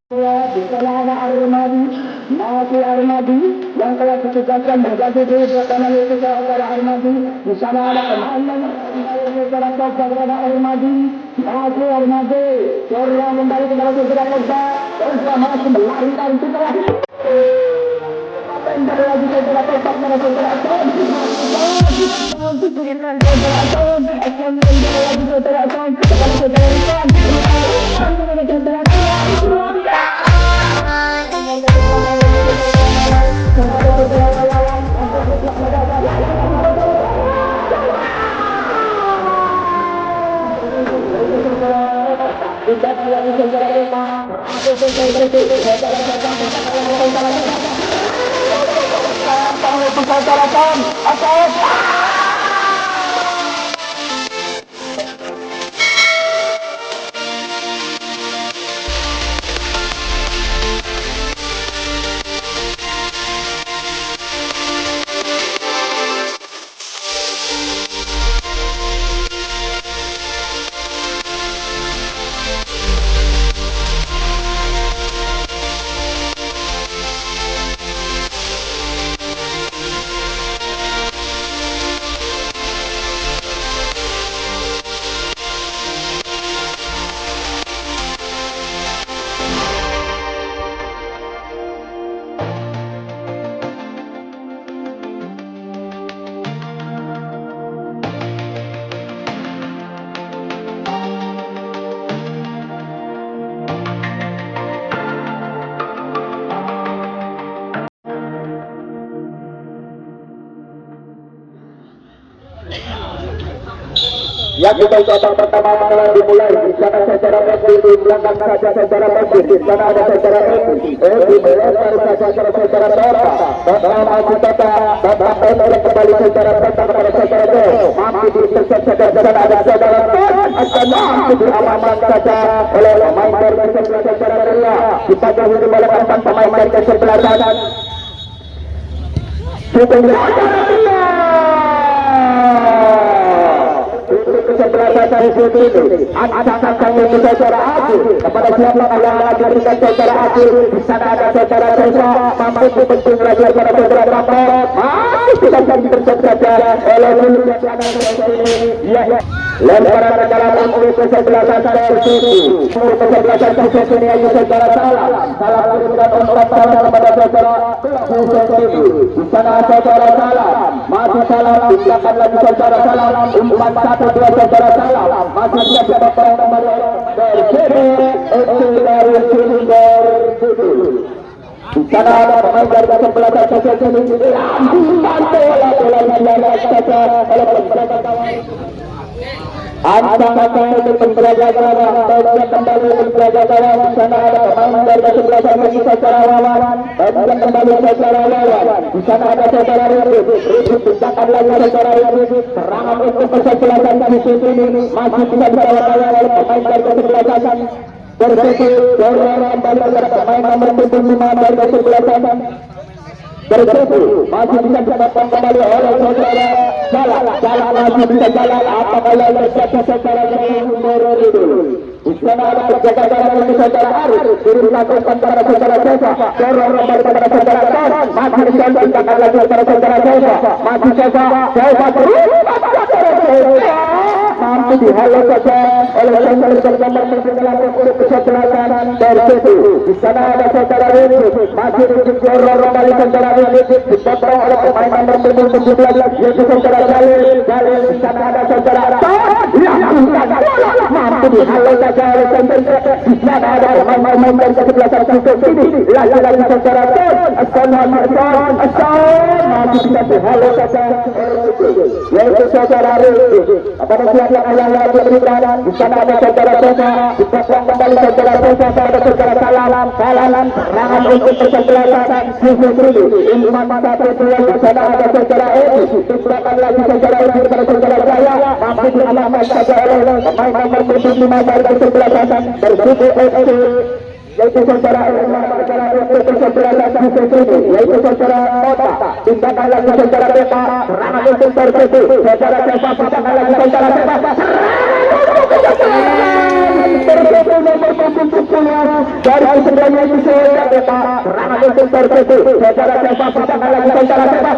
Ya, di sana Armadi, Nafi Armadi yang telah ditugaskan menjadi Perdana Menteri Saudara Armadi. Di sana ada pemain Saudara Saudara Armadi, Nafi Armadi, yang kembali kepada Saudara Saudara dan masih melarikan setelah dari lagi Saudara Saudara Saudara yang kita usaha pertama malam dimulai. Di sana secara masjid, di belakang saja secara masjid. Di sana ada secara Eki melempar saja secara Tota. Tota maju Tota, Tota pendek kembali secara Tota kepada secara T. Mampu diintercept saja. Di sana ada secara Tot, akan mampu diamankan saja oleh pemain dari sebelah secara Ria. Kita jauh di balapan pemain dari sebelah kanan. Shooting sebelah sana itu ancang-ancang yang secara adil kepada siapa yang melakukan secara adil. Di sana ada secara Cesa mampu dibentuk lagi kepada secara Rapor, masih tidak bisa dibentuk saja oleh Lulu yang ada ini. Ya, lemparan ke dalam oleh sebelah sana itu ke sebelah sana ini ayo secara salah berikan umpan salah kepada secara itu. Di sana secara salah masih salah tindakan lagi secara salah umpan 1-2 secara salah masih siap berperang kembali dari sini itu dari silinder itu. Di sana ada pemain dari sebelah saja ini dibantu oleh bola saja oleh kawan. Ancang-ancang untuk penjelajahan kembali penjelajahan. Di sana ada pemain dari sebelah sana secara lawan dan kembali secara lawan. Di sana ada secara Ribut tindakan lagi secara Ribut serangan untuk kesebelasan di sini masih bisa dilakukan oleh pemain dari sebelah sana. Bersih dorong kembali kepada pemain nomor 75 dari sebelah sana. Bersih masih bisa didapatkan kembali oleh saudara jalan masih bisa jalan apakah yang terjadi secara nomor itu. Di sana ada perjalanan untuk saudara Arif dilakukan kepada saudara Cesa dorong kembali kepada saudara Ton masih bisa didapatkan lagi kepada saudara Cesa masih Cesa mampu dihalau saja oleh nomor sebelah kanan dari situ. Di sana ada saudara Ribut masih dorong kembali saudara Ribut dipotong oleh pemain nomor 17 yaitu saudara Jalil. Di sana ada saudara yang mampu dihalau saja oleh saudara. Di sana ada pemain dari kesebelasan ini lagi saudara Aston masih bisa dihalau saja yaitu saudara Ribut. Kepada siapa yang lagi berikan di sana ada saudara Cesa dipotong kembali saudara Cesa pada saudara Salam serangan untuk persebelasan Sisri Ilman mata tertuang. Di sana ada saudara Eki dipotong lagi saudara Eki pada saudara Jaya mampu diamankan saja oleh pemain nomor 75 dari persebelasan Bersih Eki yaitu saudara yaitu saudara Tota tindakan lagi saudara Beta serangan untuk Bersih saudara Cesa tindakan lagi saudara Cesa dari yaitu saudara Sepa. Serangan untuk Persib. Saudara Sepa pecahkan lagi saudara Sepa.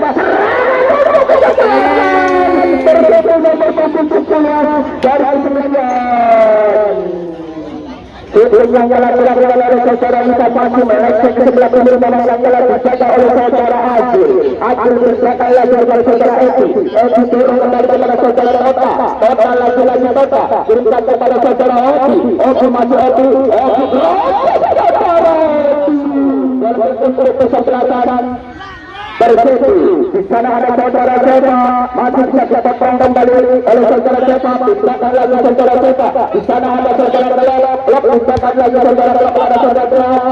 Persib nomor 10 dari 9. Yang jalan oleh saudara Musa masih melenceng ke sebelah kiri memang yang jalan dijaga oleh saudara Haji. Haji berserahkan lagi oleh saudara Eki. Eki turun kembali kepada saudara Tota. Tota lagi Tota. Berikan kepada saudara Eki. Eki masih Eki. Eki saudara Eki. Dalam bentuk kesempatan Persib. Di sana ada saudara Sepa, masih bisa didapatkan kembali oleh saudara Sepa. Diberikan lagi saudara Sepa. Di sana ada saudara Belok. Diberikan lagi saudara Belok pada saudara Belok.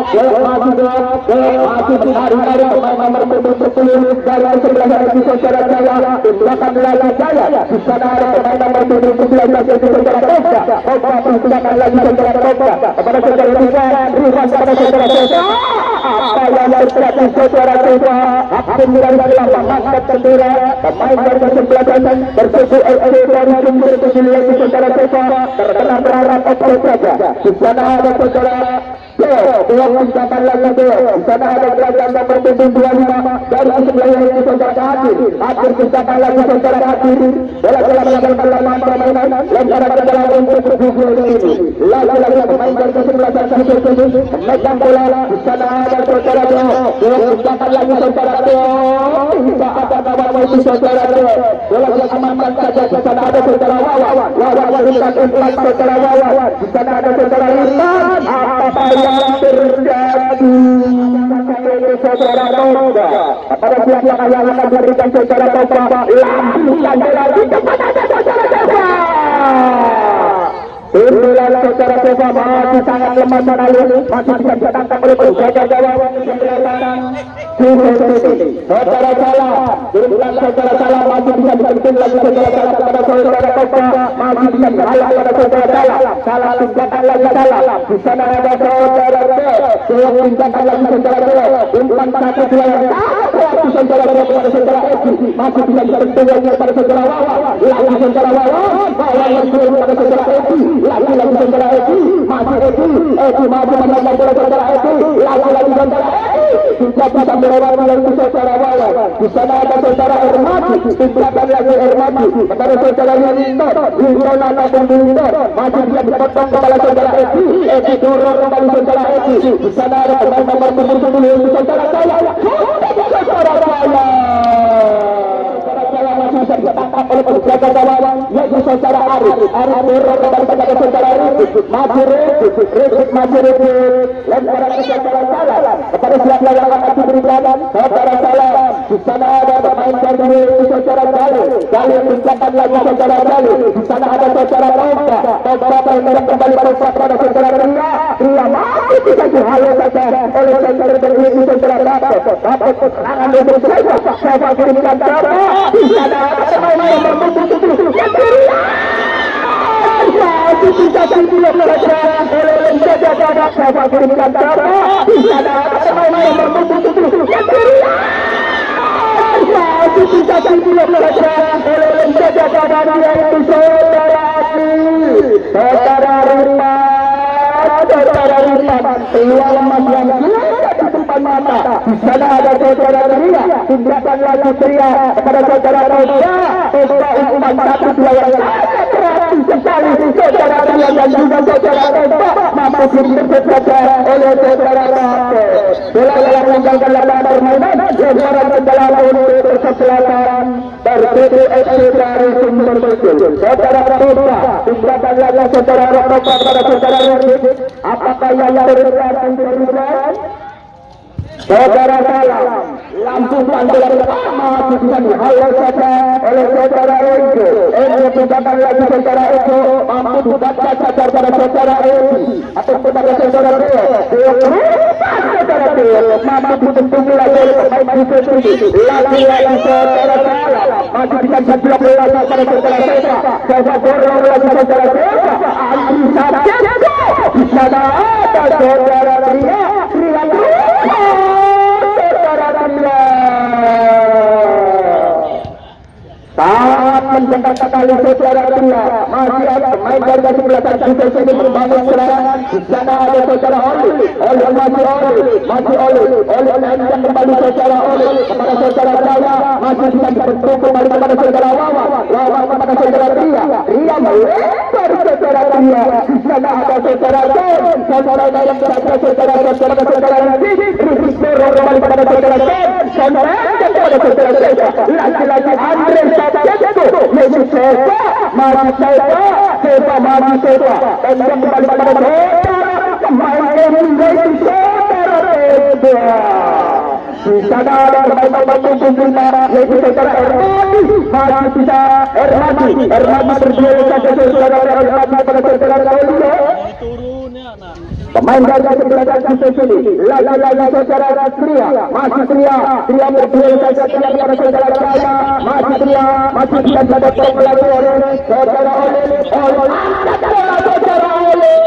Masih menarik pemain nomor 10 dari sebelah dari saudara Jaya. Diberikan lagi Jaya. Di sana ada pemain nomor 17 dari saudara Toga. Toga diberikan lagi saudara Toga kepada saudara Rifan kepada saudara Sepa. Apa yang terjadi saudara Sepa? Pemilihan dari lapangan tertera pemain dari kesebelasan Persib FC dari sumber kesilian di saudara Sepa terkena berharap offside saja. Di sana ada saudara dua mencapai lagi di sana ada gerakan nomor 25 dari sebelah yang saudara Hadir. Hadir mencapai lagi saudara Hadir. Bola melakukan perlawanan permainan lempar ke dalam untuk bergugul ini. Lagi pemain dari kesebelasan Persib memegang bola. Di sana ada saudara dua mencapai lagi saudara tidak ada kawan itu saudara bola diamankan saja. Di sana ada saudara Wawan berikan umpan saudara Wawan. Di sana ada saudara Rifan. Apa yang terjadi saudara Toga pada siapa yang akan memberikan saudara Toga lanjutkan lagi kepada saudara Sepa. Sembilan saudara Sepa masih sangat lemah sekali, masih bisa ditangkap oleh penjaga gawang sebelah kanan. Saudara Salah, berikan saudara Salah masih bisa dibikin lagi saudara Salah kepada saudara Toga, masih bisa dihalang kepada saudara Salah. Salah tinggalkan lagi Salah. Di sana ada saudara Dewa tinggalkan lagi saudara Dewa. Umpan satu dua yang lagi saudara Dewa kepada saudara Eki. Masih bisa dibikin lagi kepada saudara Wawan. Lagi saudara Wawan, Wawan berturun kepada saudara Eki. Lagi saudara Eki, masih Eki masih menambah bola saudara Eki. Lagi saudara Eki. Tidak bisa melewati lagi saudara Wawan. Di sana ada saudara Ermati. Tinggalkan lagi Ermati kepada saudara Linton. Linton ataupun Linton masih bisa dipotong kepala saudara Eki. Eki turun kembali saudara Eki. Di sana ada pemain nomor 10 saudara Jaya. Saudara Jaya. Bisa ditangkap oleh penjaga gawang yaitu saudara Arif. Arif turun kembali kepada saudara Rizky. Masih Rizky lemparan ke saudara Salam kepada siapa yang akan diberikan saudara Salam. Di sana ada pemain dari saudara Jalil mencapai lagi saudara Jalil. Di sana ada saudara Toga bermain kembali pada saudara Ria masih bisa dihalau saja oleh saudara dari saudara dapat serangan untuk saya kirimkan di sana pemain nomor 7 yang Ria masih bisa dihalau oleh menjaga gawang saya kirimkan di sana pemain nomor 7 yang Ria masih bisa dihalau oleh menjaga gawang yaitu saudara saudara Rifan peluang emas yang gila di depan mata. Di sana ada saudara Ria. Tindakan lagi Ria kepada saudara Toga. Toga umpan satu dua yang sangat berarti sekali. Saudara Ria dan juga saudara Toga mampu dipercepat oleh saudara Toga. Bola yang meninggalkan lapangan permainan. Saudara mendalam untuk persebelasan Persib FC dari sumber kecil. Saudara Toga tindakan lagi saudara Toga kepada saudara Rizky. Apakah yang terjadi terlibat? Saudara Salam langsungkan bola pertama bisa dihalau saja oleh saudara Eko. Eko tindakan lagi saudara Eko mampu dibaca saja pada saudara Eko atau kepada saudara Eko. Saudara Eko mampu ditunggu lagi oleh pemain Persib. Lagi saudara Salam masih bisa diblok bola pada saudara Sepa. Sepa dorong lagi saudara Sepa. Andi saja di sana ada saudara Ria. Sangat memanjangkan kembali saudara Ria. Masih ada main dari sebelah kanan sini membangun serangan. Di sana ada saudara Oli masih Oli memanjang kembali saudara Oli kepada saudara Raya. Masih bisa dibentuk kembali kepada saudara Wawan kepada saudara Ria melempar saudara Ria. Di sana ada saudara Don, saudara yang berada saudara Rizky kembali kepada saudara Don, saudara kepada saudara Reza. Lagi-lagi Andre Sabjeko, Yesus Seva, Mari Seva, Mari Seva, dan yang kembali kepada saudara pemain Yesus saudara Reza. Di sana ada pemain yaitu saudara Ermadi. Masih bisa Ermadi berdua saja saudara Ermadi pada saudara Kaulia. Pemain dari sebelah kanan sini lagi saudara Tria. Masih Tria berdua saja pada saudara Raya. Masih Tria masih bisa dapat lagi oleh saudara saudara Oleh.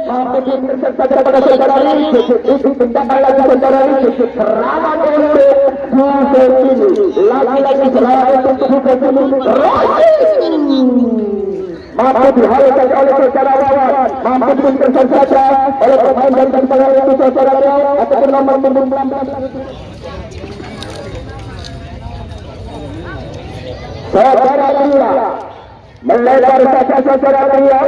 Mampu diintercept pada saudara Rizky. Itu tindakan lagi saudara Rizky. Serangan oleh Hussein. Lagi serangan untuk Hussein. Mampu dihalau oleh saudara Wawan. Mampu diintercept saja oleh pemain dari sebelah itu saudara Ria ataupun nomor 19. Saudara Ria melebar saja saudara Ria.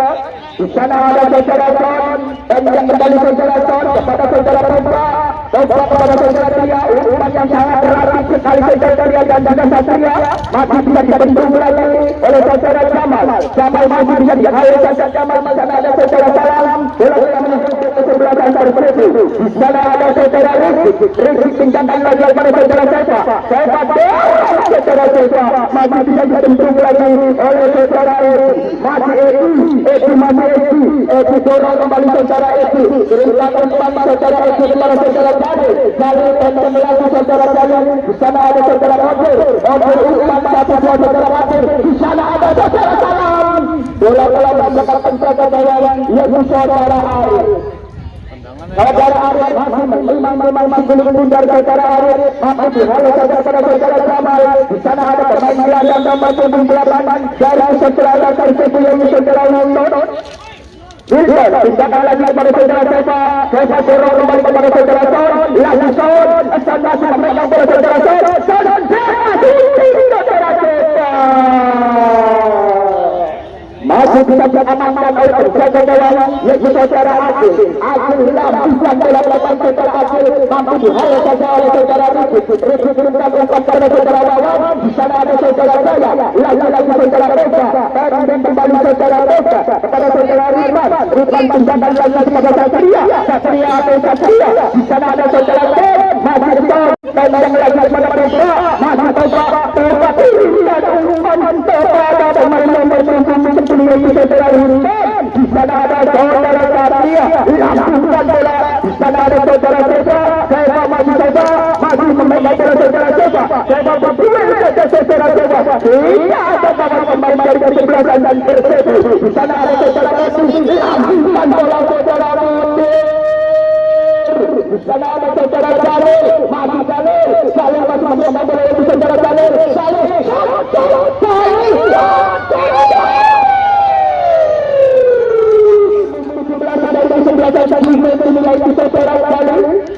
Di sana ada saudara Don dan yang kembali saudara Don kepada saudara Pemba kepada saudara Ria. Umpan yang sangat berarti sekali saudara Ria dan Satria masih bisa dibentuk lagi oleh saudara Jamal masih bisa dihalau saja Jamal. Di sana ada saudara Salam bola menuju ke sebelah kanan seperti itu. Di sana ada saudara Rizky pinjamkan lagi kepada saudara Seva saudara Seva masih bisa dibentuk lagi oleh saudara Eki dorong kembali saudara Eki. Kirimkan umpan saudara Eki kepada saudara Gali dan lagi saudara Gali. Di sana ada saudara Odir umpan satu dua saudara Odir. Di sana ada saudara Salam. Bola mendapatkan saudara yaitu saudara Arif. Saudara Arif masih belum dari saudara Arif. Mampu dihalau saja pada saudara Jamal. Di sana ada pemain gelandang nomor 78 dari saudara Karsipu yaitu saudara Nonton. Tindakan lagi kepada saudara Seva dorong kembali kepada saudara Son. Lagi Son masih memegang bola saudara Son saudara Seva masih bisa diamankan oleh penjaga gawang yaitu saudara Akil hilang bisa melakukan saudara Akil. Mampu dihalau saja oleh saudara Rizky kirimkan umpan kepada saudara Wawan. Di sana ada saudara Raya lagi saudara Reza dan kembali saudara Reza kepada saudara Ridwan pinjamkan lagi kepada Satria. Di sana ada saudara Tom masih Tom dan yang lagi kepada Pemba masih Pemba dan umpan kepada pemain nomor 7 yaitu saudara Ridwan. Di sana ada saudara Satria langsungkan bola. Di sana ada saudara Seva masih memegang bola saudara Seva berdua saja saudara Seva. Tidak ada kawan pemain dari sebelah kanan Persib. Di sana ada saudara langsungkan bola saudara Odir. Di sana ada saudara Jalil masih Jalil masih memegang bola yaitu saudara Jalil.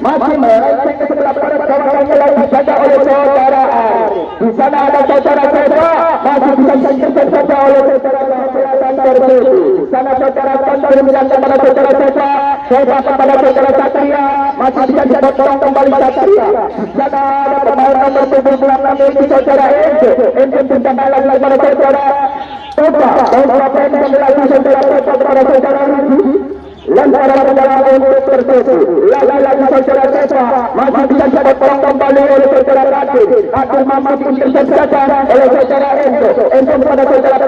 Masih melenceng ke sebelah barat kawannya lagi saja oleh saudara Arif. Di sana ada saudara Seva masih bisa diintercept saja oleh saudara Persib. Di sana saudara Tonton menjalankan kepada saudara Seva kepada saudara Satria masih bisa didorong kembali Satria. Di sana ada pemain nomor 76 yaitu saudara Enge pinjamkan lagi kepada saudara Pemba pendek lagi saudara kepada saudara Rizky. Lantaran saudara untuk Persib lagi saudara Seva masih bisa didorong kembali oleh saudara Akil mampu diintercept saja oleh saudara Enge kepada saudara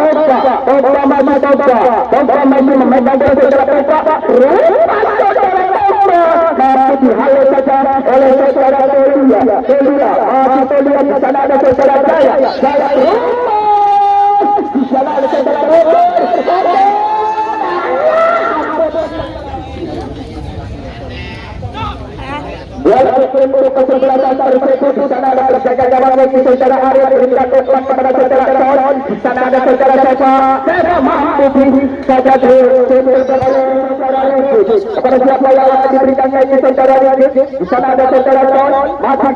Pemba masih memegang bola saudara Pemba. Mampu dihalau saja oleh saudara Tolia di sana ada saudara Jaya di sana ada saudara Walaupun untuk kesebelasan tersebut di sana ada penjaga gawang yang saudara Arya berikan umpan kepada saudara Son. Di sana ada saudara Seva mampu saja diberikan oleh saudara Regi. Kepada siapa yang akan diberikannya ini saudara Regi. Di sana ada saudara Son, masih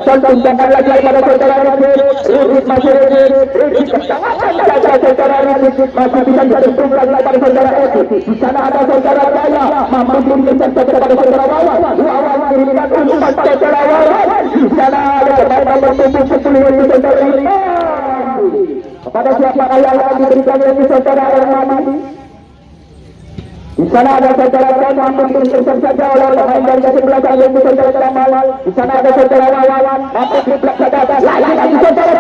Son tunjukkan lagi kepada saudara Regi. Regi masih Regi kesangan saja saudara Regi masih bisa ditentukan kepada saudara Regi. Di sana ada saudara Jaya mampu diberikan kepada saudara Wawan. Wawan diberikan umpan saudara Wawan. Di sana ada pemain nomor 7 ini saudara Regi. Kepada siapa yang akan diberikan ini saudara Ermadi. Di sana ada saudara Son mampu diberikan saja oleh pemain dari sebelah sana yaitu saudara Ramal. Di sana ada saudara Wawan mampu diberikan saja lagi saudara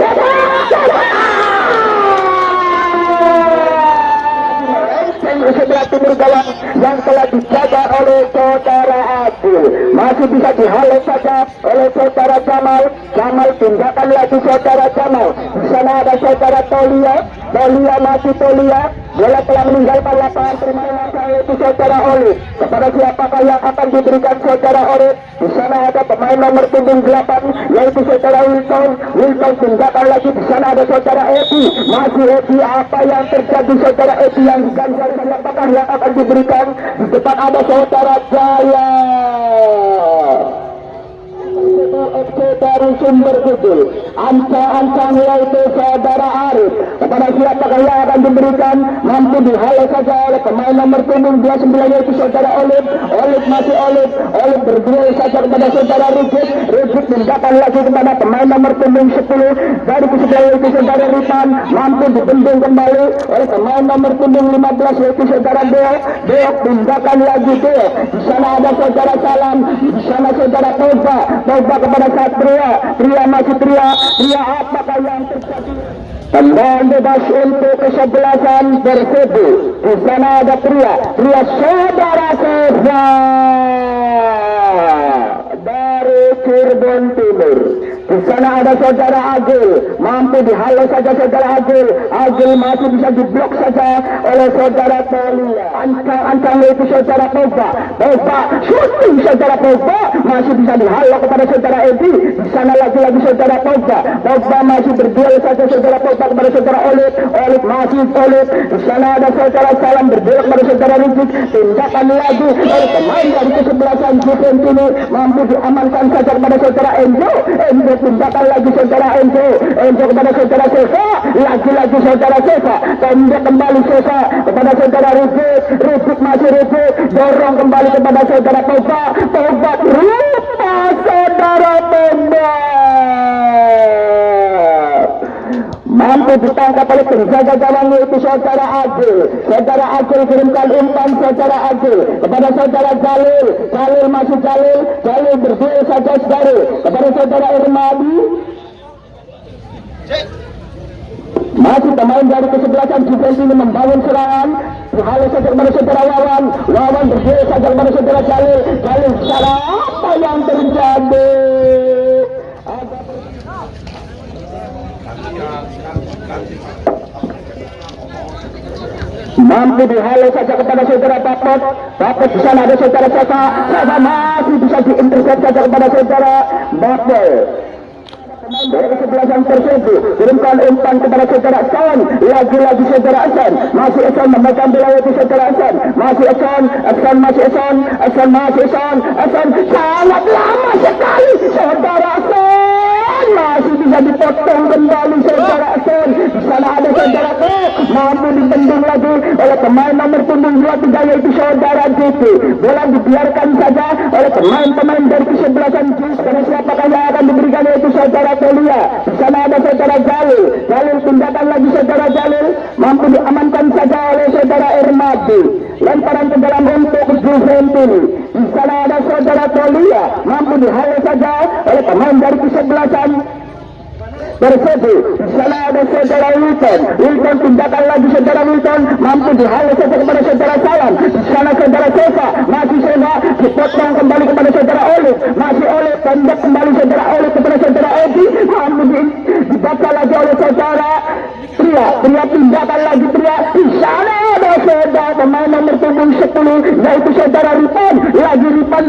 sebelah timur gawang yang telah dijaga oleh saudara Abdul masih bisa dihalau saja oleh saudara Jamal. Jamal tindakan lagi saudara Jamal. Di sana ada saudara Tolia masih Tolia. Bola telah meninggalkan lapangan permainan yaitu saudara Olip. Kepada siapakah yang akan diberikan saudara Olip? Di sana ada pemain nomor punggung 8 yaitu saudara Wilton tindakan lagi. Di sana ada saudara Edi. Masih Edi, apa yang terjadi saudara Edi yang diganjar? Siapakah yang akan diberikan? Di depan ada saudara Jaya. FC dari Sumber Kudul ancang-ancang yaitu saudara Arif. Kepada siapakah yang akan diberikan? Mampu dihalau saja oleh pemain nomor punggung 29 yaitu saudara Olip masih Olip berduel saja kepada saudara Rigid tindakan lagi kepada pemain nomor punggung 10 dari sebelah yaitu saudara Ripan. Mampu dibendung kembali oleh pemain nomor punggung 15 yaitu saudara Deok tindakan lagi Deok. Di sana ada saudara Salam, di sana saudara Toba kepada Satria masih Tria apakah yang terjadi? Tendangan bebas untuk kesebelasan Persibo. Di sana ada Tria saudara Seva dari Cirebon Timur. Di sana ada saudara Agil, mampu dihalau saja saudara Agil masih bisa diblok saja oleh saudara Tolia. Ancang itu saudara Toba shooting saudara Toba masih bisa dihalau kepada saudara Edi. Di sana lagi saudara Toba masih berduel saja saudara Toba kepada saudara Olip masih Olip. Di sana ada saudara Salam berduel kepada saudara Rizky. Tindakan lagi oleh pemain dari kesebelasan Juventini mampu diamankan saja kepada saudara Enzo tindakan lagi saudara Enzo kepada saudara Seva lagi saudara Seva tembak kembali Seva kepada saudara Rizky masih Rizky dorong kembali kepada saudara Toba rupa saudara Toba mampu ditangkap oleh penjaga gawang yaitu saudara Agil kirimkan umpan saudara Agil kepada saudara Jalil masih Jalil berduel saja kepada saudara Ermadi. Masih pemain dari kesebelasan Juventus ini membangun serangan. Dihalau saja kepada saudara Wawan berduel saja kepada saudara Jalil salah apa yang terjadi? Mampu dihalau saja kepada saudara Bapak di sana ada saudara Seva masih bisa diintercept saja kepada saudara Bapak. Dari kesebelasan tersebut kirimkan umpan kepada saudara Son lagi saudara Hasan masih Hasan memegang bola yaitu saudara Hasan masih Hasan sangat lama sekali saudara Hasan masih bisa dipotong kembali saudara Hasan. Di sana ada saudara mampu dibendung lagi oleh pemain nomor punggung 23 yaitu saudara JP. Bola dibiarkan saja oleh pemain dari kesebelasan Jus. Karena siapakah yang akan diberikan yaitu saudara Tolia. Di sana ada saudara Jalil tindakan lagi saudara Jalil mampu diamankan saja oleh saudara Ermadi. Lemparan ke dalam untuk Juventini. Di sana ada saudara Tolia mampu dihalau saja oleh pemain dari kesebelasan Persibo. Di sana ada saudara Wilton tindakan lagi saudara Wilton mampu dihalau saja kepada saudara Salam. Di sana saudara Seva masih dipotong kembali kepada saudara Olip masih Olip tembak kembali saudara Olip kepada saudara Edi mampu dibaca lagi oleh saudara Tria tindakan lagi di sana ada saudara pemain nomor punggung 10 yaitu saudara Ripan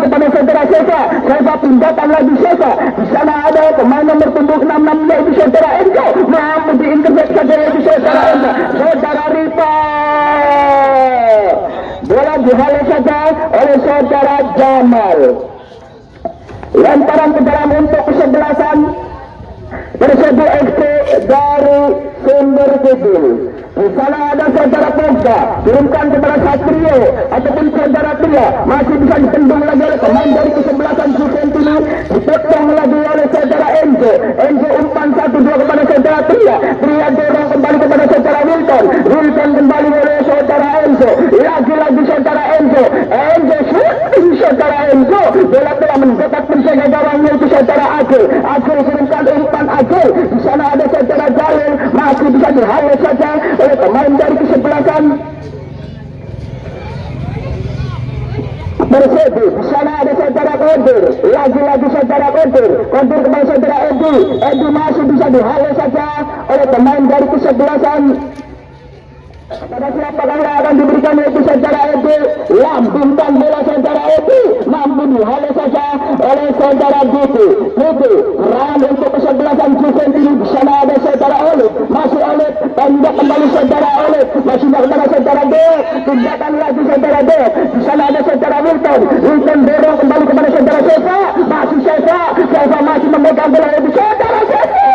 kepada saudara Seva pindahkan lagi Seva. Di sana ada pemain nomor punggung 66 yaitu saudara Enzo. Mampu diintercept saja yaitu saudara Enzo. Saudara Ripa. Bola dihalau saja oleh saudara Jamal. Lemparan ke dalam untuk kesebelasan Persib FC dari Sumber Kidul. Di sana ada saudara Pogba, turunkan kepada Satrio ataupun saudara Tria, masih bisa ditendung lagi oleh pemain dari kesebelasan Juventini, dipotong lagi oleh saudara Enzo. Enzo umpan 1-2 kepada saudara Tria, Tria dorong kembali kepada saudara Wilton, Wilton kembali oleh saudara Enzo, lagi-lagi saudara Enzo, Enzo shooting saudara Enzo, bola telah mendapat penjaga gawang yaitu saudara Agil, Agil turunkan umpan Agil, di sana ada saudara Jalil, masih bisa dihalau saja oleh pemain dari kesebelasan Persib. Di sana ada saudara Kodir, lagi-lagi saudara Kodir kepada saudara Edi, Edi masih bisa dihalau saja oleh pemain dari kesebelasan. Pada siapa yang akan diberikan yaitu saudara Edi, lambungkan bola saudara Edi, mampu dihalau saja oleh saudara Diti. Ran untuk kesebelasan Juventini. Di sana ada saudara Oleh, masih Oleh, tembak kembali saudara Oleh, masih kepada saudara Deok, tindakan lagi saudara Deok. Di sana ada saudara Wilton, Wilton dorong kembali kepada saudara Seva, masih Seva masih memegang bola yaitu saudara Seva.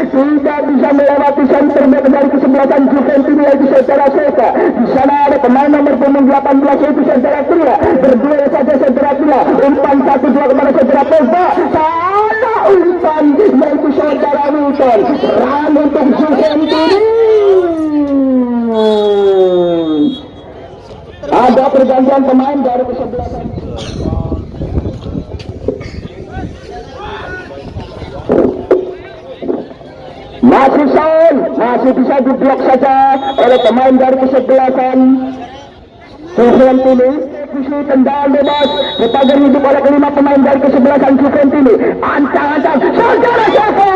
Tidak bisa melewati center back dari kesebelasan Juventini yaitu saudara Seva. Di sana ada pemain nomor punggung 18 yaitu saudara Tria. Berdua saja saudara Tria. Umpan 1-2 kepada saudara Pogba. Salah umpan yaitu saudara Wilton. Ram untuk Juventini. Ada pergantian pemain dari kesebelasan. Masih sound, masih bisa diblok saja oleh pemain dari kesebelasan Juventini. Posisi tendangan bebas dipagar hidup oleh kelima pemain dari kesebelasan Juventini. Ancang-ancang saudara Seva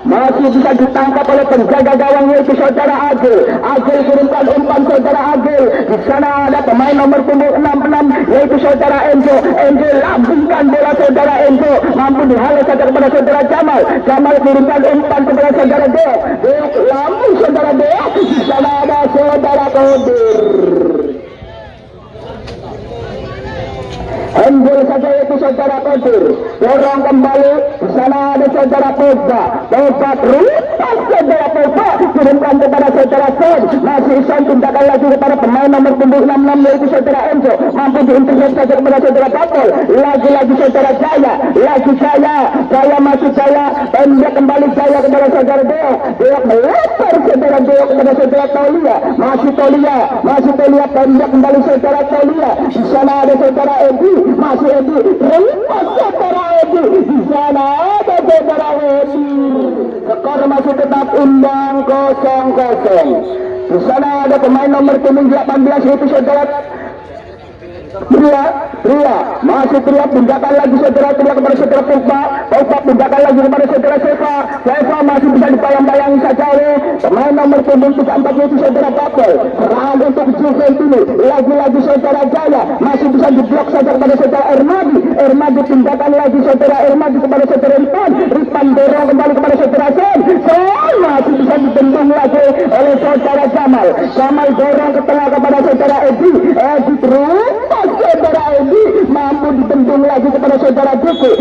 masih bisa ditangkap oleh penjaga gawang yaitu saudara Agil. Agil turunkan umpan saudara Agil. Di sana ada pemain nomor punggung 66 yaitu saudara Enzo. Enzo lambungkan bola saudara Enzo, mampu dihalau saja kepada saudara Jamal. Jamal turunkan umpan kepada saudara Deok. Deok lambung saudara Deok. Di sana ada saudara Kodir. Handle saja yaitu saudara Kodir. Dorong kembali. Di sana ada saudara Pogba. Pogba terlepas saudara Pogba. Turunkan kepada saudara Son. Masih Son tindakan lagi kepada pemain nomor punggung 66 yaitu saudara Enzo. Mampu diintercept saja kepada saudara Papel. Lagi-lagi saudara Jaya. Lagi Jaya masih Jaya. Pendek kembali Jaya kepada saudara Deok. Deok melempar saudara Deok kepada saudara Tolia. Masih Tolia pendek kembali saudara Tolia. Di sana ada saudara Edi. Masih Edi, terlepas saudara Edi. Di sana ada saudara Edi. Skor masih tetap imbang 0-0. Di sana ada pemain nomor punggung 18 yaitu saudara Tria, masih Tria pindahkan lagi saudara Tria kepada saudara Pogba pindahkan lagi kepada saudara Seva masih bisa dibayang-bayangi saja oleh pemain nomor punggung 34 yaitu saudara Papel. Serangan untuk Juventini, lagi-lagi saudara Jaya, masih bisa diblok saja kepada saudara Ermadi pindahkan lagi saudara Ermadi kepada saudara Ripan dorong kembali kepada saudara Son masih bisa ditendung lagi oleh saudara Jamal dorong ke tengah kepada saudara Edi terus saudara Edi mampu ditendung lagi kepada saudara Diki.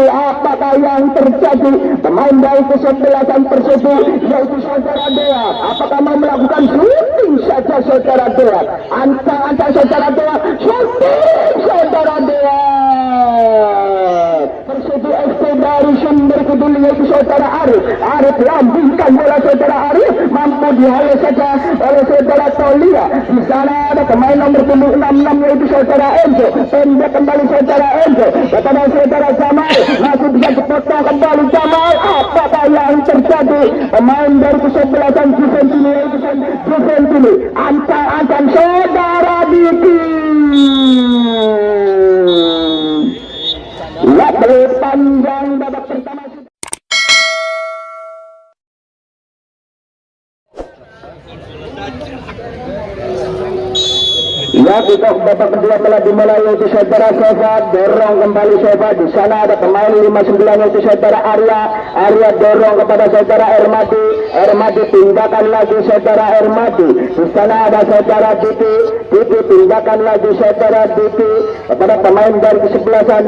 Apakah yang terjadi? Pemain dari kesebelasan Persib yaitu saudara Dea, apakah mau melakukan shooting saja saudara Dea? Ancang-ancang saudara Dea, shooting saudara Dea. Persib FC dari Sumber Kidul yaitu saudara Arif lambungkan bola saudara Arif, mampu dihalau saja oleh saudara Tolia. Di sana ada pemain nomor punggung 66 yaitu saudara Enzo. Pendek kembali saudara Enzo kepada saudara Jamal, masih bisa dipotong kembali Jamal. Apakah yang terjadi? Pemain dari kesebelasan Juventini yaitu Juventini, ancang-ancang saudara Diki. Label panjang babak pertama. Ya Lagi kok babak kedua telah dimulai yaitu saudara Seva, dorong kembali Seva. Di sana ada pemain 59 yaitu saudara Arya. Arya dorong kepada saudara Ermadi. Ermadi pindahkan lagi saudara Ermadi. Di sana ada saudara Diti. Diti pindahkan lagi saudara Diti kepada pemain dari kesebelasan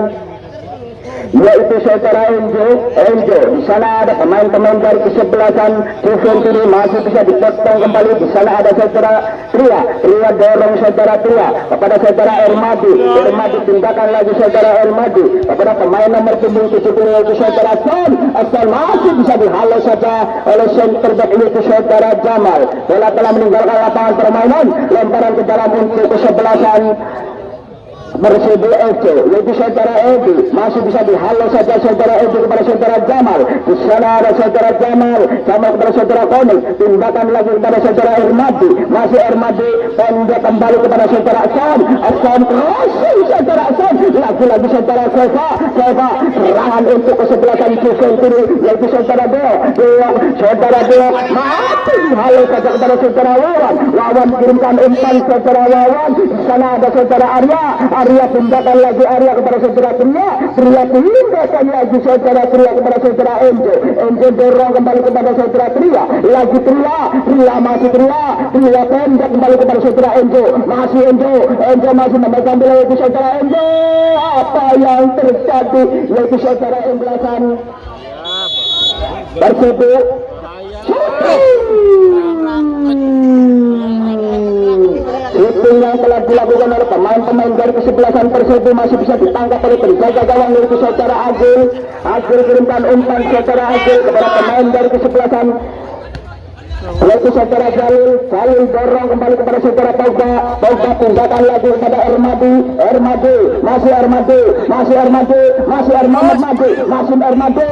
yaitu saudara Enjo. Di sana ada pemain-pemain dari kesebelasan Juventini masih bisa dipotong kembali. Di sana ada saudara Tria dorong saudara Tria kepada saudara Ermadi. Ermadi pindahkan lagi saudara Ermadi kepada pemain nomor 70 yaitu saudara Son masih bisa dihalau saja oleh center back yaitu saudara Jamal. Bola telah meninggalkan lapangan permainan, lemparan ke dalam untuk kesebelasan Persibo FC yaitu saudara Edi masih bisa dihalau saja saudara Edi kepada saudara Jamal. Di sana ada saudara Jamal kepada saudara Koni, tindakan lagi kepada saudara Ermadi, masih Ermadi pendek kembali kepada saudara Son crossing saudara Son, lagi saudara Seva serangan untuk kesebelasan Juventini yaitu saudara Deo masih dihalau saja kepada saudara Wawan kirimkan umpan saudara Wawan. Di sana ada saudara Arya pindahkan lagi Arya kepada saudara Tria pindahkan lagi saudara Tria kepada saudara Enjo dorong kembali kepada saudara Tria lagi Tria masih Tria pendek kembali kepada saudara Enjo masih masih memegang bola yaitu saudara Enjo. Apa yang terjadi yaitu saudara Emblasan Persibo shooting yang telah dilakukan oleh pemain-pemain dari kesebelasan Persibo masih bisa ditangkap oleh penjaga gawang yaitu saudara Agil kirimkan umpan saudara Agil kepada pemain dari kesebelasan yaitu saudara Jalil dorong kembali kepada saudara Pogba pindahkan lagi kepada Ermadi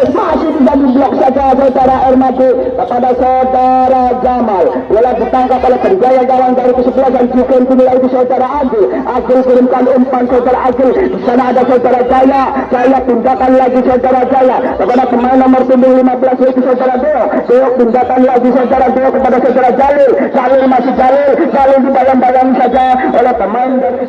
masih bisa diblok saja saudara Ermadi kepada saudara Jamal. Bola ditangkap oleh penjaga gawang dari kesebelasan Juventini yaitu saudara Agil kirimkan umpan saudara Agil. Di sana ada saudara Jaya pindahkan lagi saudara Jaya kepada pemain nomor 15 yaitu saudara Deo pindahkan lagi saudara Deo kepada saudara Jalil masih Jalil dibayang-bayang saja oleh pemain dari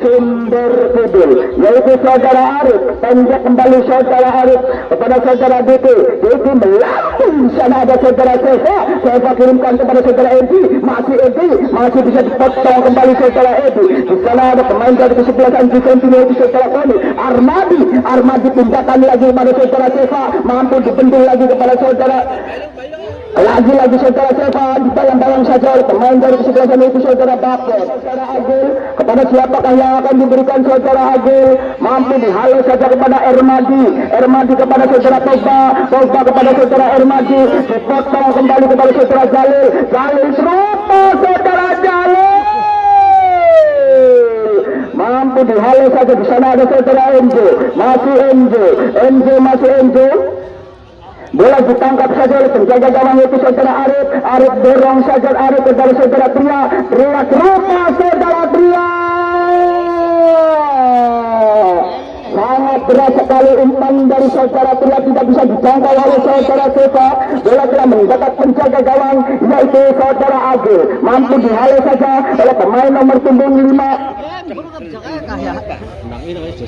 Sumber Kidul yaitu saudara Arif. Pendek kembali saudara Arif kepada saudara Diti melatih. Di sana ada saudara Seva kirimkan kepada saudara Edi masih bisa dipotong kembali saudara Edi. Di sana ada pemain dari kesebelasan Juventini yaitu saudara Koni Armadi pindahkan lagi kepada saudara Seva mampu dibendung lagi kepada saudara lagi saudara Seva dibayang-bayang saja oleh pemain dari kesebelasan itu saudara Bakor. Saudara Agil kepada siapakah yang akan diberikan saudara Agil mampu dihalau saja kepada Ermadi kepada saudara Pogba kepada saudara Ermadi dipotong kembali kepada saudara Jalil seruput saudara Jalil mampu dihalau saja. Di sana ada saudara Enjo bola ditangkap saja oleh penjaga gawang yaitu saudara Arif dorong saja Arif kepada saudara Tria terlupa saudara Tria. Sangat berat sekali umpan dari saudara Tria tidak bisa dijangkau oleh saudara Seva. Bola telah mendapat penjaga gawang yaitu saudara Agil mampu dihalau saja oleh pemain nomor 5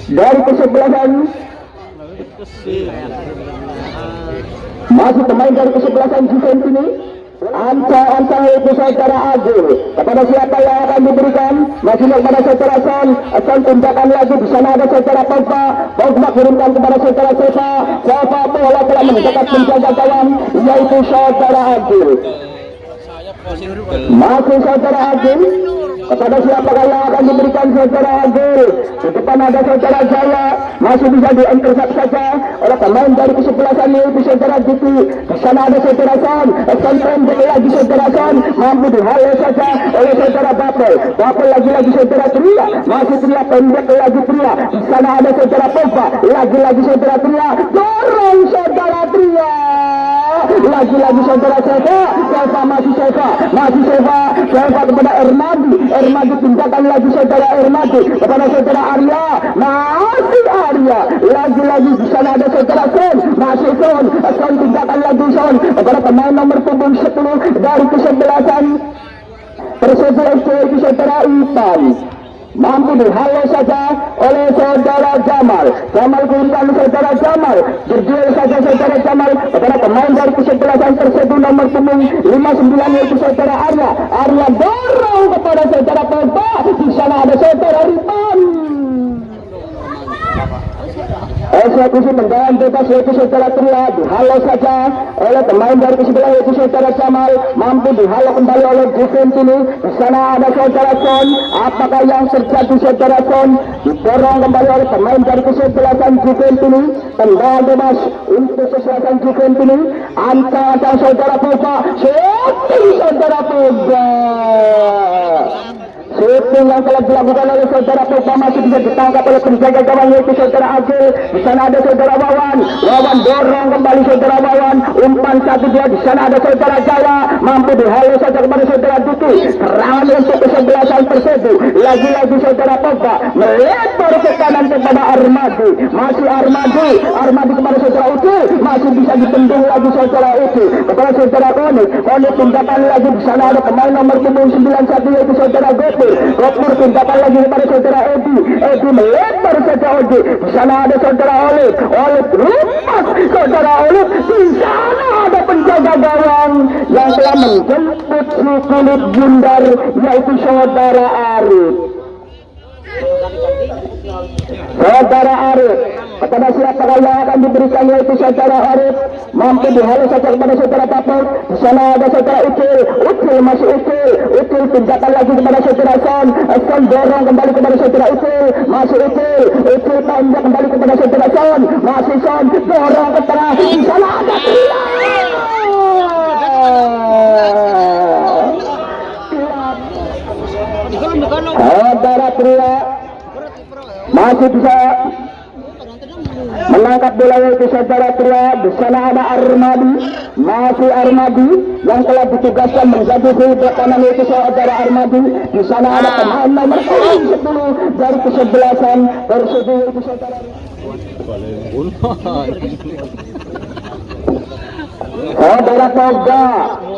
dari kesebelasan masih pemain dari kesebelasan Juventini. Ancang itu saudara Agil kepada siapa yang akan diberikan masih kepada saudara Son tindakan lagi. Di sana ada saudara Pogba kirimkan kepada saudara Seva bola telah mendapat penjaga gawang yaitu saudara Agil masih saudara Agil kepada siapa yang akan diberikan saudara Agil. Di depan ada saudara Jaya masih bisa diintercept saja oleh pemain dari kesebelasan yaitu saudara Diti. Di sana ada saudara Son pendek lagi saudara Son mampu dihalau saja oleh saudara Bapel lagi saudara Tria masih Tria pendek lagi Tria. Di sana ada saudara Pogba lagi saudara Tria dorong saudara Tria lagi saudara Seva kepada Ermadi pindahkan lagi saudara Ermadi kepada saudara Arya masih Arya lagi di sana ada saudara Son masih Son pindahkan lagi Son kepada pemain nomor 10 dari kesebelasan Persebaya FC itu saudara Ipan. Mampu dihalau saja oleh saudara Jamal. Jamal gunakan saudara Jamal. Berduel saja saudara Jamal kepada pemain dari kesebelasan tersebut nomor punggung 59 yaitu saudara Arya. Arya dorong kepada saudara Pogba. Di sana ada saudara Ripan. Eksekusi tendangan bebas yaitu saudara Tria dihalau saja oleh pemain dari sebelah yaitu saudara Jamal. Mampu dihalau kembali oleh Juventini. Di sana ada saudara Son. Apakah yang terjadi saudara Son? Didorong kembali oleh pemain dari kesebelasan Juventini. Tendangan bebas untuk kesebelasan Juventini. Ancang-ancang saudara Pogba. Shooting saudara Pogba. Shooting yang telah dilakukan oleh saudara Pogba masih bisa ditangkap oleh penjaga gawang yaitu saudara Agil. Di sana ada saudara Wawan. Wawan dorong kembali saudara Wawan. Umpan 1-2. Di sana ada saudara Jawa. Mampu dihalau saja kepada saudara Duki. Serangan untuk kesebelasan tersebut. Lagi-lagi saudara Pogba melebar ke kanan kepada Armadi. Masih Armadi. Armadi kepada saudara Uci. Masih bisa dibendung lagi saudara Uci. Kepada saudara Koni. Koni tindakan lagi. Di sana ada pemain nomor punggung 91 yaitu saudara Gopur. Gopur tindakan lagi kepada saudara Edi. Edi melebar saja Edi. Di sana ada saudara Olip. Olip lepas saudara Olip. Di sana ada penjaga gawang yang telah menjemput si kulit bundar yaitu saudara Arif. Saudara Arif kepada siapa yang akan diberikan yaitu saudara Arif. Mampu dihalau saja kepada saudara Papur. Di sana ada saudara Ucil. Ucil masih Ucil. Ucil tindakan lagi kepada saudara Son. Son dorong kembali kepada saudara Ucil. Masih Ucil. Ucil panjang kembali kepada saudara Son. Masih Son dorong ke tengah. Di sana ada saudara Tria masih bisa menangkap bola yaitu saudara Tria. Di sana ada Armadi. Masih Armadi yang telah ditugaskan menjadi fullback kanan yaitu saudara Armadi. Di sana ada pemain nomor 10 dari kesebelasan Persebaya yaitu saudara saudara Pogba.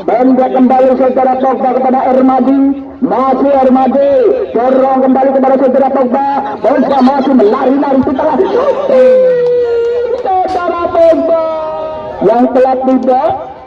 Pendek kembali saudara Pogba kepada Armadi. Masih Armadi dorong kembali kepada saudara Pogba. Pogba masih melari-lari di tengah. Saudara Pogba yang telah tiba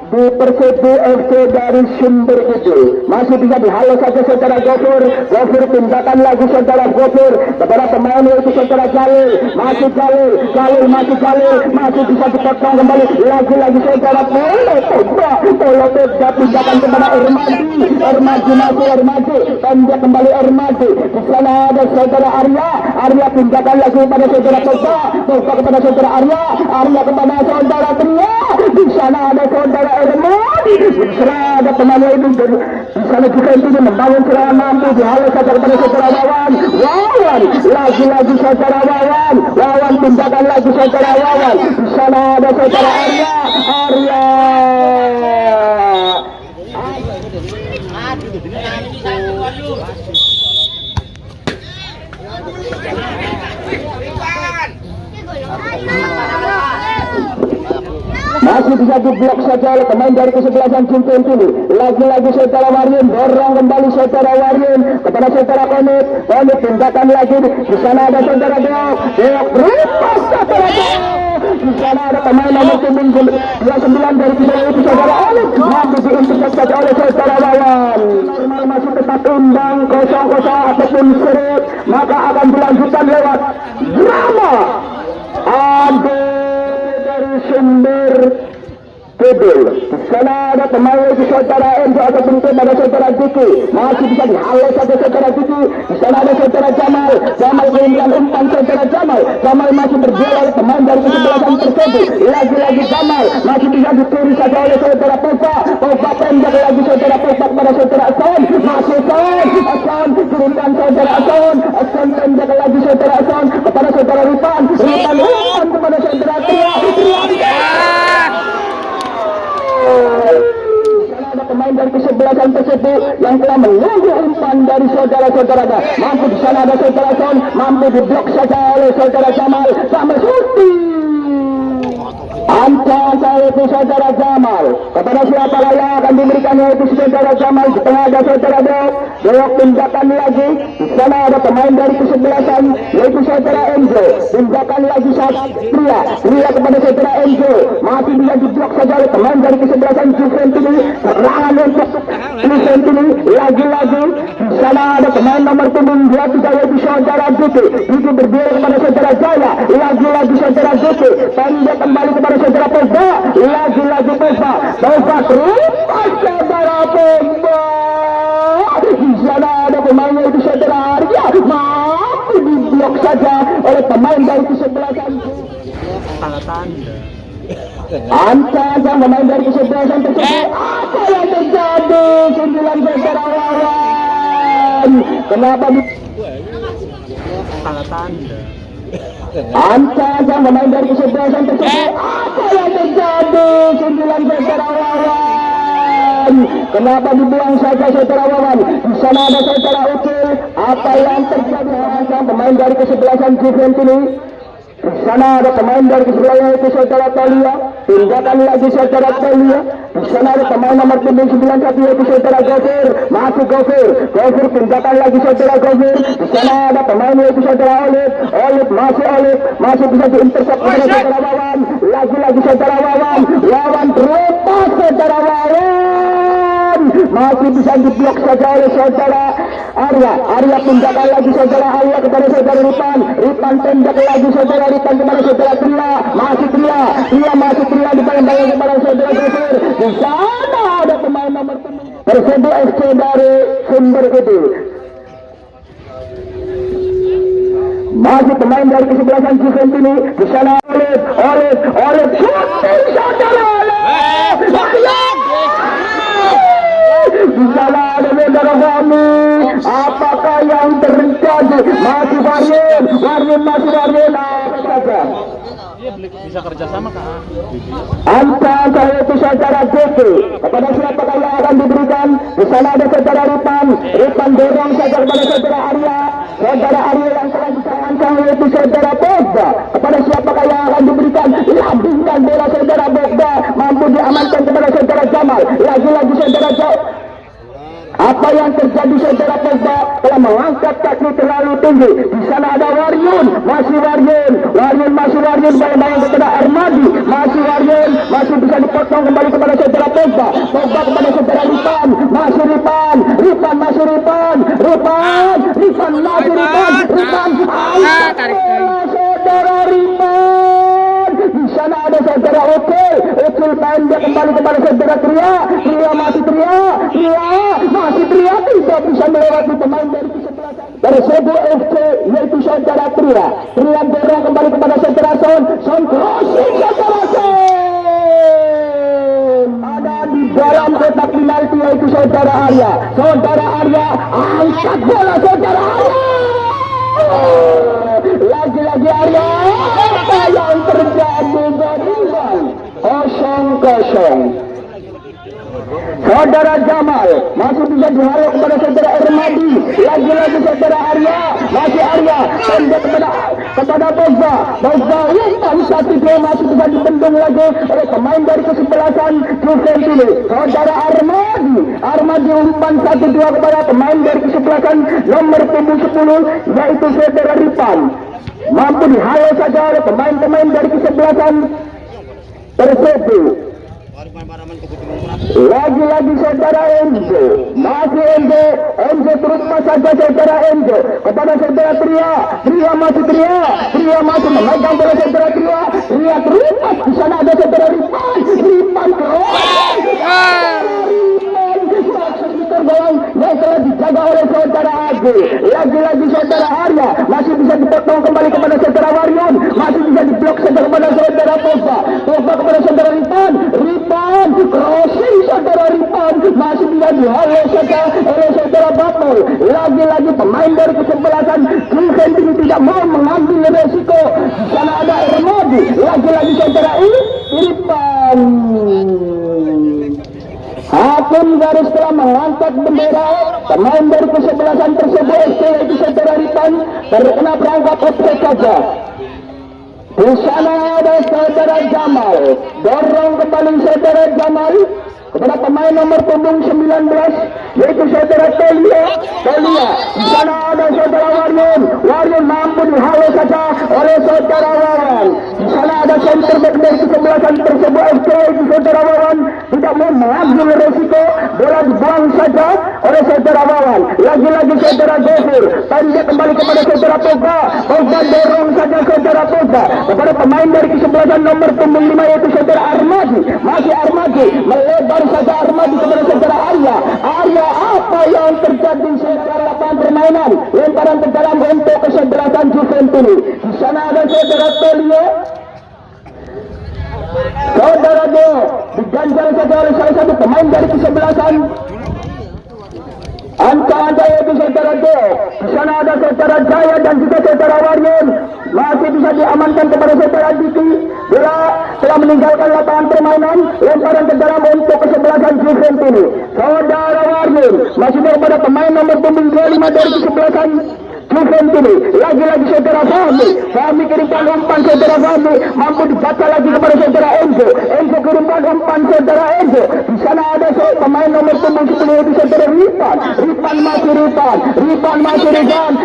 di Persebaya FC dari Sumber Kidul. Masih bisa dihalau saja saudara Gofur. Gofur tindakan lagi saudara Gofur kepada pemain yaitu saudara Jalil. Masih Jalil. Jalil masih Jalil. Masih bisa dipotong kembali. Lagi-lagi saudara Pogba. Pogba tindakan kepada Armadi. Armadi masih Armadi. Pendek kembali Armadi. Di sana ada saudara Arya. Arya tindakan lagi kepada saudara Pogba. Pogba kepada saudara Arya. Arya kepada saudara Tria. Di sana ada saudara Armadi. Serah ada pemain itu. Di sana juga itu membangun serangan mampu dihalau saja kepada saudara Wawan. Wawan lagi-lagi saudara Wawan. Wawan tindakan lagi saudara Wawan. Di sana ada saudara Arya. Arya masih bisa diblok saja oleh pemain dari kesebelasan Juventini. Lagi-lagi saudara Warin dorong kembali saudara Warin kepada saudara Konit. Konit tindakan lagi. Di sana ada saudara Deok. Deok lepas saudara Deok. Di sana ada pemain nomor punggung 29 dari sebelah itu saudara Olip. Mampu diintercept saja oleh saudara Wawan. Normal masih tetap imbang 0-0 ataupun seri. Maka akan dilanjutkan lewat drama. Ada dari Sumber Kidul. Di sana ada pemain di saudara Enzo ataupun kepada saudara Diki. Masih bisa dihalau saja saudara Diki. Di sana ada saudara Jamal. Jamal menginginkan umpan saudara Jamal. Jamal masih berjual oleh pemain dari kesebelasan tersebut. Lagi-lagi Jamal masih bisa dituri saja oleh saudara Pogba. Pogba pendek lagi saudara Pogba kepada saudara Son. Masih Son. Son turunkan saudara Son. Son pendek lagi saudara Son kepada saudara Ripan. Ripan umpan kepada saudara Tria. Karena ada pemain dari kesebelasan tersebut yang telah menunggu umpan dari saudara-saudaranya. Mampu di sana ada saudara Son, mampu diblok saja oleh saudara Jamal. Jamal shooting. Ancang yaitu saudara Jamal. Kepada siapa yang akan diberikan yaitu saudara Jamal. Di tengah ada saudara Deok tindakan lagi. Di sana ada pemain dari kesebelasan yaitu saudara Enzo. Tindakan lagi Satria. Ria kepada saudara Enzo. Masih bisa diblok saja oleh pemain dari kesebelasan Juventini. Serangan untuk Juventini. Lagi-lagi di sana ada pemain nomor punggung 23 yaitu saudara Duki. Duki berdiri kepada saudara Jaya. Lagi-lagi saudara Duki. Pendek kembali kepada saudara Pogba. Lagi-lagi Pogba. Pogba terus saudara Pogba. Di sana ada pemain yaitu saudara Arya. Masih diblok saja oleh pemain dari kesebelasan. Tanda-tanda. Ancang pemain dari kesebelasan tersebut. Apa yang terjadi? 9 saudara lawan. Kenapa di Tanda-tanda. Ancang pemain dari kesebelasan tersebut. Apa yang terjadi? 9 saudara lawan. Kenapa dibuang saja saudara lawan? Di sana ada saudara Ucil. Apa yang terjadi? Ancang pemain dari kesebelasan Juventini. Di sana ada pemain dari kesebelasan yaitu saudara Talia. Tindakan lagi saudara Talia. Di sana ada pemain nomor punggung 91 yaitu saudara Gofir. Masih Gofir. Gofir tindakan lagi saudara Gofir. Di sana ada pemain yaitu saudara Olip. Olip masih bisa diintercept oleh saudara Wawan. Lagi-lagi saudara Wawan. Wawan terlepas saudara Wawan. Masih bisa diblok saja oleh saudara Arya. Arya tindakan lagi saudara Arya kepada saudara Ripan. Ripan tembak lagi saudara Ripan kepada saudara Tria. Masih Tria. Tria masih Tria dibayang-bayang kepada saudara Gofir. Di sana ada pemain nomor Persebu FC dari Sumber Gede. Masih pemain dari kesebelasan Juventini. Di sana Oleh shooting saudara Oleh. Di sana ada saudara kami. Apakah yang terjadi? Masih Warien masih Warien. Apa saja? Bisa kerjasama kak. Ancang yaitu saudara Jeki. Kepada siapa yang akan diberikan? Di sana ada saudara Ripan dorong saja kepada saudara Arya. Saudara Arya yang telah disayangkan yaitu saudara Pogba. Kepada siapa yang akan diberikan? Labingkan bola saudara Pogba. Mampu diamankan kepada saudara Jamal. Lagi-lagi saudara apa yang terjadi saudara Pogba telah mengangkat kaki terlalu tinggi. Di sana ada Warien masih bayang-bayang kepada Armadi. Masih Warien masih bisa dipotong kembali kepada saudara Pogba kepada saudara Ripan. Masih Ripan saudara Ripan. Di sana ada saudara Ucil pendek kembali kepada saudara Tria masih Tria tidak bisa melewati pemain dari kesebelasan Persebu FC yaitu saudara Tria dorong kembali kepada saudara Son crossing saudara Son ada di dalam kotak penalti yaitu saudara Arya angkat bola saudara Arya. Lagi-lagi Arya. Apa yang terjadi? Berimbang 0-0. Saudara Jamal masih bisa dihalau kepada saudara Ermadi. Lagi-lagi saudara Arya. Masih Arya pendek kepada Pogba umpan satu dia masih bisa dibendung lagi oleh pemain dari kesebelasan Juventini. Saudara Armadi umpan 1-2 kepada pemain dari kesebelasan nomor punggung 10 yaitu saudara Ripan. Mampu dihalau saja oleh pemain-pemain dari kesebelasan Persebu. Lagi-lagi saudara Enzo. Masih Enzo terus saja saudara Enzo kepada saudara Tria masih memegang bola saudara Tria terlepas. Di sana ada saudara Ripan tergolong yang telah dijaga oleh saudara Agi. Lagi-lagi saudara Arya masih bisa dipotong kembali kepada saudara Warien. Masih bisa diblok saja kepada saudara Pogba kepada saudara Ripan crossing saudara Ripan masih bisa dihalau saja oleh saudara Bapol. Lagi-lagi pemain dari kesebelasan Juventini tidak mau mengambil resiko. Di sana ada Ermadi. Lagi-lagi saudara Ripan. Hakim garis telah mengangkat bendera. Pemain dari kesebelasan tersebut yaitu saudara Ripan terkena perangkap offside saja. Di sana ada saudara Jamal, dorong kembali saudara Jamal kepada pemain nomor punggung 19 yaitu saudara Tolia. Di sana ada saudara Waryon mampu dihalau saja oleh saudara Wawan. Di sana ada center back dari kesebelasan tersebut FC yaitu saudara Wawan tidak mau mengambil resiko, bola dibuang saja oleh saudara Wawan. Lagi-lagi saudara Gofur, pendek kembali kepada saudara Pogba dorong saja saudara Pogba kepada pemain dari kesebelasan nomor punggung 5 yaitu saudara Armadi. Masih Armadi melebar saja Armadi kepada saudara Arya. Apa yang terjadi secara lapangan permainan? Lemparan ke dalam untuk kesebelasan Juventus. Di sana ada saudara Tolio. Saudara Go diganjal saja oleh salah satu pemain dari kesebelasan Anta yaitu saudara Go. Di sana ada saudara Jaya dan juga saudara Waryon. Masih bisa diamankan kepada saudara Diki. Bola telah meninggalkan lapangan permainan. Lemparan ke dalam untuk kesebelasan Juventus. Saudara Waryon masih kepada pemain nomor punggung 25 dari kesebelasan Juventus. Lagi-lagi saudara Fahmi kirimkan umpan saudara Fahmi mampu dibaca lagi kepada saudara Enzo kirimkan umpan saudara Enzo. Di sana ada pemain nomor punggung 10 yaitu saudara Ripan masih Ripan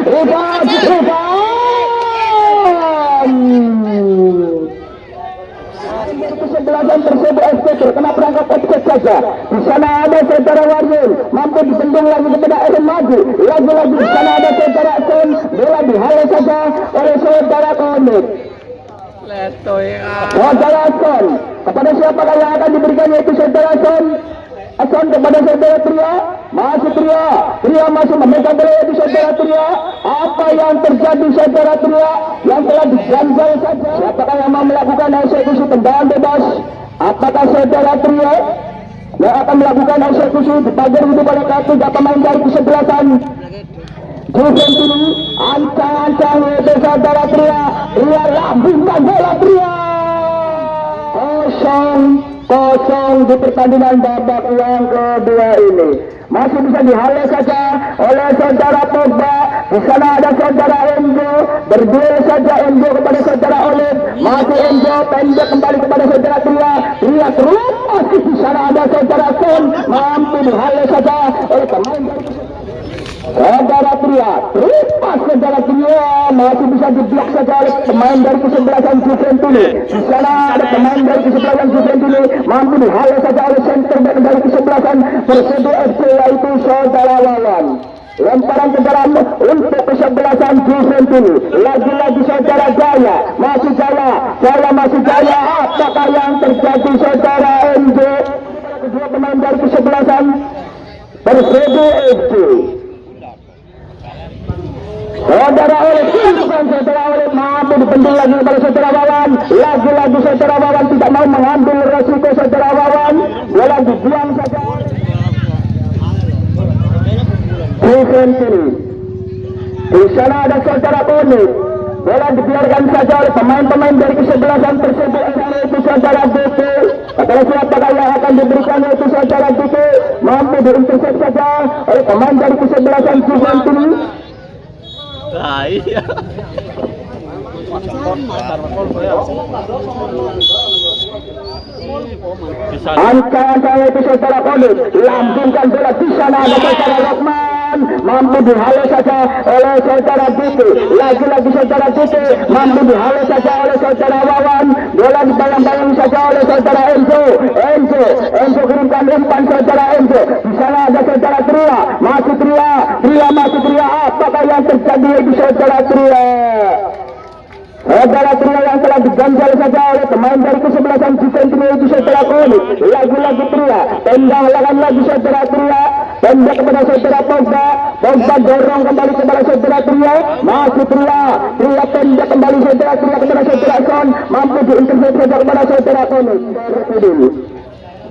kesebelasan tersebut FC terkena perangkap offset saja. Di sana ada saudara Waryon mampu dibendung lagi kepada Eren Maju. Lagi-lagi di sana ada saudara Son, bola dihalau saja oleh saudara Konik. Saudara Son kepada siapa yang akan diberikan yaitu saudara Son kepada saudara Tria. Masih Tria masih memegang bola yaitu saudara Tria. Apa yang terjadi saudara Tria yang telah diganjal saja? Siapakah yang mau melakukan eksekusi tendangan bebas? Apakah saudara Tria yang akan melakukan eksekusi di pagar itu pada ketiga pemain dari kesebelasan Juventus? Ancang-ancang yaitu saudara Tria lambungkan bola Tria. Kosong di pertandingan babak yang kedua ini. Masih bisa dihalau saja oleh saudara Pogba. Di sana ada saudara Enzo, berduel saja Enzo kepada saudara Olive. Masih Enzo pendek kembali kepada saudara Tria terus. Di sana ada saudara Son mampu dihalau saja oleh pemain dari saudara Tria. Saudara Tria masih bisa diblok saja oleh pemain dari kesebelasan Juventus. Di sana ada pemain dari kesebelasan Juventus mampu dihalau saja oleh center back dari kesebelasan Persib FC yaitu saudara Wawan. Lemparan ke dalam untuk kesebelasan Juventus. Lagi-lagi saudara Jaya. Masih Jaya. Apakah yang terjadi saudara Enzo? Kedua pemain dari kesebelasan Persib FC. Saudara Oleh mampu dibendung lagi kepada saudara Wawan. Lagi-lagi saudara Wawan tidak mau mengambil resiko saudara Wawan. Bola dibuang saja. Di sana ada saudara Konik. Bola dibiarkan saja oleh pemain-pemain dari kesebelasan tersebut yaitu saudara Diki. Kepada siapakah yang akan diberikan yaitu saudara Diki. Mampu diintersep saja oleh pemain dari kesebelasan Juventus. Iya. Angka itu saudara Konik. Lambungkan bola. Di sana ada saudara Lokman mampu dihalau saja oleh saudara Diki. Lagi-lagi saudara Diki mampu dihalau saja oleh saudara Wawan. Bola dibayang-bayang saja oleh saudara Enzo kirimkan umpan saudara Enzo. Di sana ada saudara Tria. Masih Tria. Apakah yang terjadi di saudara Tria? Saudara Tria yang telah diganjal saja oleh pemain dari kesebelasan Juventus itu saudara Konik. Lagi-lagi Tria, tendang lagi saudara Tria, pendek kepada saudara Pogba dorong kembali kepada saudara Tria. Masih Tria pendek kembali saudara Tria kepada saudara Son, mampu diintersep saja kepada saudara Konik.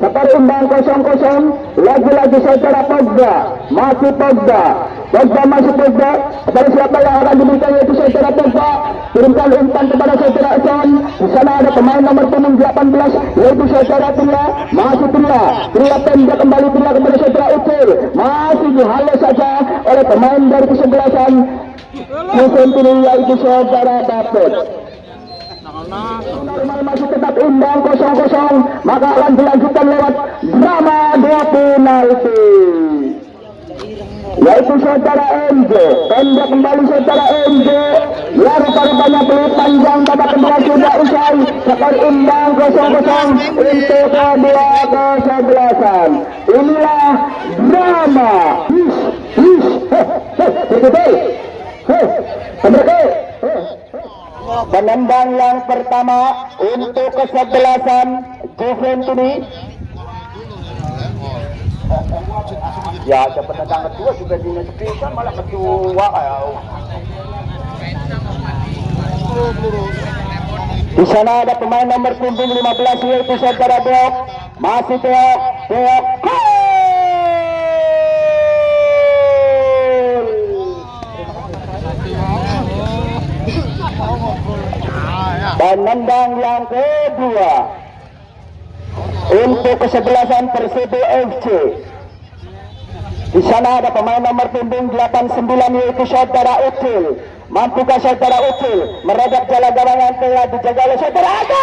Seperti imbang 0-0. Lagi-lagi saudara Pogba. Masih Pogba. Kepada siapa yang akan diberikan yaitu saudara Pogba. Kirimkan umpan kepada saudara Son. Di sana ada pemain nomor punggung 18 yaitu saudara Tria. Masih Tria pendek kembali Tria kepada saudara Ucil. Masih dihalau saja oleh pemain dari kesebelasan Juventus yaitu saudara David. Anak. Normal masih tetap imbang 0-0, maka akan dilanjutkan lewat drama 2 penalti. Yaitu saudara MJ, tembak kembali saudara MJ, ya rupa-rupanya peluit panjang babak kedua sudah usai, skor imbang 0-0 untuk kedua kesebelasan. Inilah drama. Penendang yang pertama untuk kesebelasan Juventus. Ya, penendang kedua juga dinyespikan malah kedua. Di sana ada pemain nomor punggung 15 yaitu saudara Deok. Masih Deok. Penendang yang kedua untuk kesebelasan Persibo FC. Di sana ada pemain nomor punggung 89 yaitu saudara Ucil. Mampukah saudara Ucil meredap jala gawang yang telah dijaga oleh saudara Agil?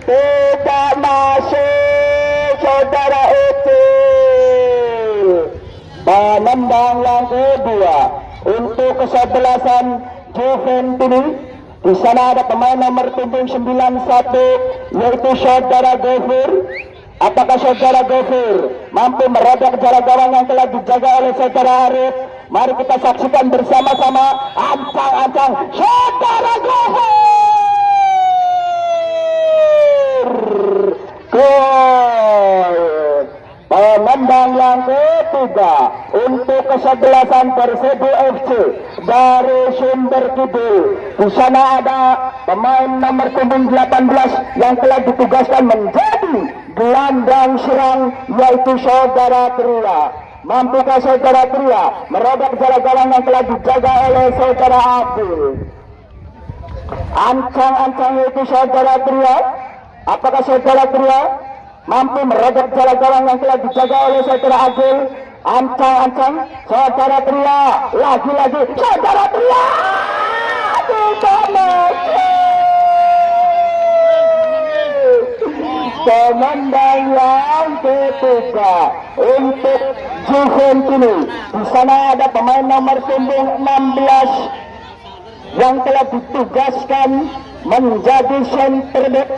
Tidak masuk saudara Ucil. Penendang yang kedua untuk kesebelasan Juventus. Di sana ada pemain nomor punggung 91 yaitu saudara Gofur. Apakah saudara Gofur mampu meredam jala gawang yang telah dijaga oleh saudara Arif? Mari kita saksikan bersama-sama. Ancang-ancang saudara Gofur. Gol. Penendang yang ketiga untuk kesebelasan Persibo FC dari Sumber Kidul. Di sana ada pemain nomor punggung 18 yang telah ditugaskan menjadi gelandang serang yaitu saudara Tria. Mampukah saudara Tria meredam jala gawang yang telah dijaga oleh saudara Abdul? Ancang-ancang yaitu saudara Tria. Apakah saudara Tria mampu meredam jala gawang yang telah dijaga oleh saudara Agil? Ancang-ancang saudara Tria. Lagi-lagi saudara Tria. Tidak masuk. Penendang yang ketiga untuk Juventus. Di sana ada pemain nomor punggung 16 yang telah ditugaskan menjadi center back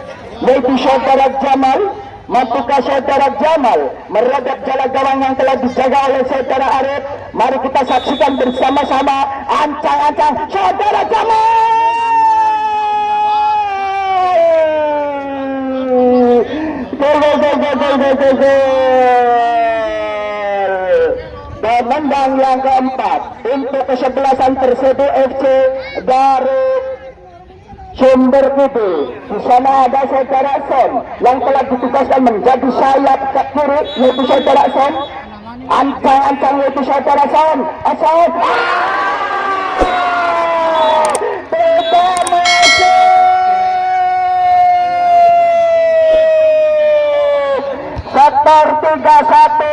yaitu saudara Jamal. Mampukah saudara Jamal meredam jala gawang yang telah dijaga oleh saudara Arif? Mari kita saksikan bersama-sama. Ancang-ancang saudara Jamal. Penendang yang keempat untuk kesebelasan Persibo FC dari Sumber Kidul. Di sana ada saudara Son yang telah ditugaskan menjadi sayap kiri yaitu saudara Son. Ancang-ancang yaitu saudara Son. Son. Tidak masuk. Skor 3-1.